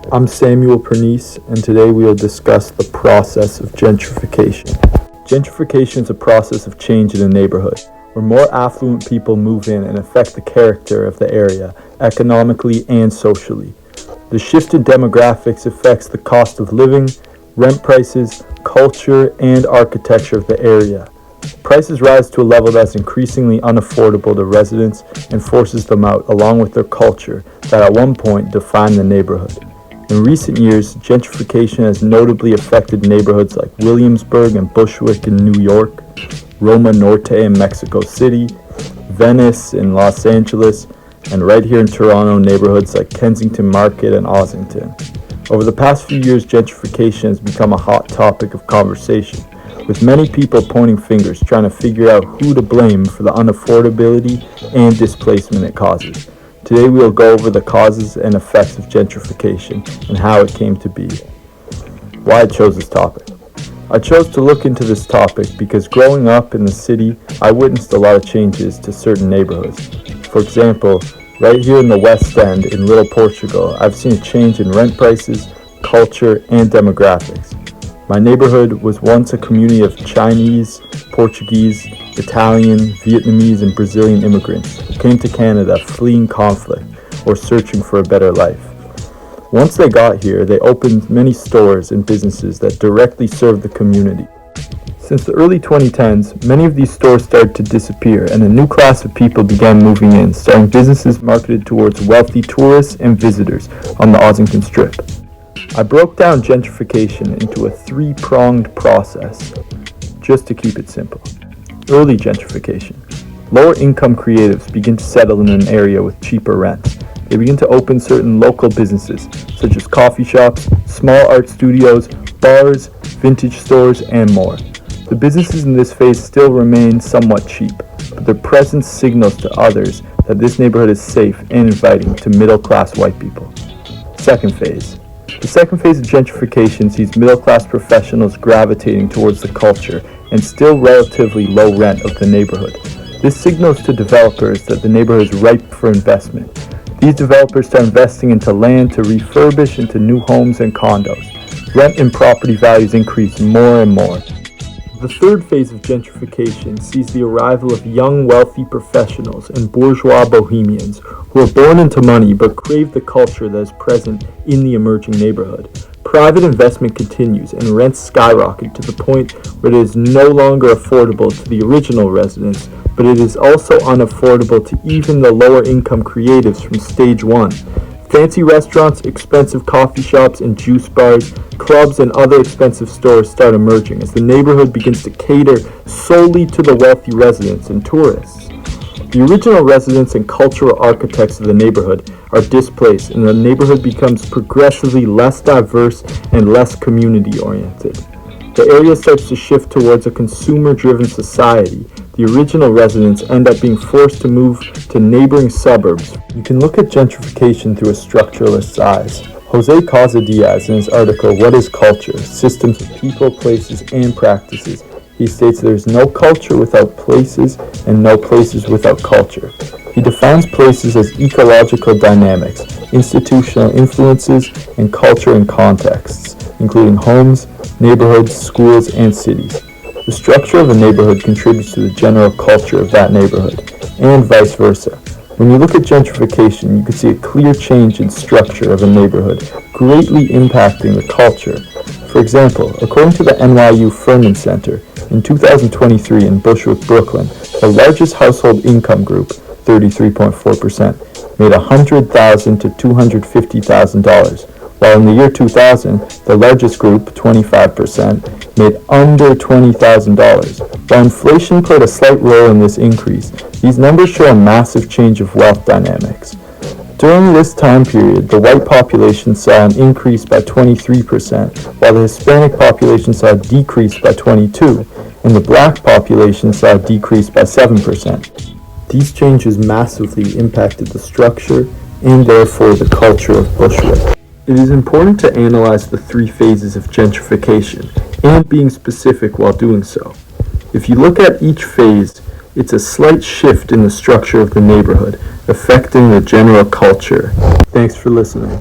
I'm Samuel Pernice, and today we will discuss the process of gentrification. Gentrification is a process of change in a neighborhood, where more affluent people move in and affect the character of the area, economically and socially. The shift in demographics affects the cost of living, rent prices, culture, and architecture of the area. Prices rise to a level that's increasingly unaffordable to residents and forces them out, along with their culture that at one point defined the neighborhood. In recent years, gentrification has notably affected neighborhoods like Williamsburg and Bushwick in New York, Roma Norte in Mexico City, Venice in Los Angeles, and right here in Toronto, neighborhoods like Kensington Market and Ossington. Over the past few years, gentrification has become a hot topic of conversation, with many people pointing fingers trying to figure out who to blame for the unaffordability and displacement it causes. Today we will go over the causes and effects of gentrification and how it came to be. Why I chose this topic. I chose to look into this topic because growing up in the city, I witnessed a lot of changes to certain neighborhoods. For example, right here in the West End in Little Portugal, I've seen a change in rent prices, culture, and demographics. My neighborhood was once a community of Chinese, Portuguese, Italian, Vietnamese, and Brazilian immigrants who came to Canada fleeing conflict or searching for a better life. Once they got here, they opened many stores and businesses that directly served the community. Since the early 2010s, many of these stores started to disappear and a new class of people began moving in, starting businesses marketed towards wealthy tourists and visitors on the Ossington Strip. I broke down gentrification into a three-pronged process, just to keep it simple. Early gentrification. Lower-income creatives begin to settle in an area with cheaper rents. They begin to open certain local businesses, such as coffee shops, small art studios, bars, vintage stores, and more. The businesses in this phase still remain somewhat cheap, but their presence signals to others that this neighborhood is safe and inviting to middle-class white people. Second phase. The second phase of gentrification sees middle-class professionals gravitating towards the culture and still relatively low rent of the neighborhood. This signals to developers that the neighborhood is ripe for investment. These developers start investing into land to refurbish into new homes and condos. Rent and property values increase more and more. The third phase of gentrification sees the arrival of young, wealthy professionals and bourgeois bohemians who are born into money but crave the culture that is present in the emerging neighborhood. Private investment continues and rents skyrocket to the point where it is no longer affordable to the original residents, but it is also unaffordable to even the lower-income creatives from stage one. Fancy restaurants, expensive coffee shops and juice bars, clubs, and other expensive stores start emerging as the neighborhood begins to cater solely to the wealthy residents and tourists. The original residents and cultural architects of the neighborhood are displaced, and the neighborhood becomes progressively less diverse and less community-oriented. The area starts to shift towards a consumer-driven society. The original residents end up being forced to move to neighboring suburbs. You can look at gentrification through a structuralist eyes. Jose Casadiaz, in his article, What is Culture? Systems of People, Places, and Practices, he states there is no culture without places and no places without culture. He defines places as ecological dynamics, institutional influences, and culture and contexts, including homes, neighborhoods, schools, and cities. The structure of a neighborhood contributes to the general culture of that neighborhood, and vice versa. When you look at gentrification, you can see a clear change in structure of a neighborhood, greatly impacting the culture. For example, according to the NYU Furman Center, in 2023 in Bushwick, Brooklyn, the largest household income group, 33.4%, made $100,000 to $250,000, while in the year 2000, the largest group, 25%, made under $20,000. While inflation played a slight role in this increase, these numbers show a massive change of wealth dynamics. During this time period, the white population saw an increase by 23%, while the Hispanic population saw a decrease by 22%, and the black population saw a decrease by 7%. These changes massively impacted the structure and therefore the culture of Bushwick. It is important to analyze the three phases of gentrification and being specific while doing so. If you look at each phase, it's a slight shift in the structure of the neighborhood, affecting the general culture. Thanks for listening.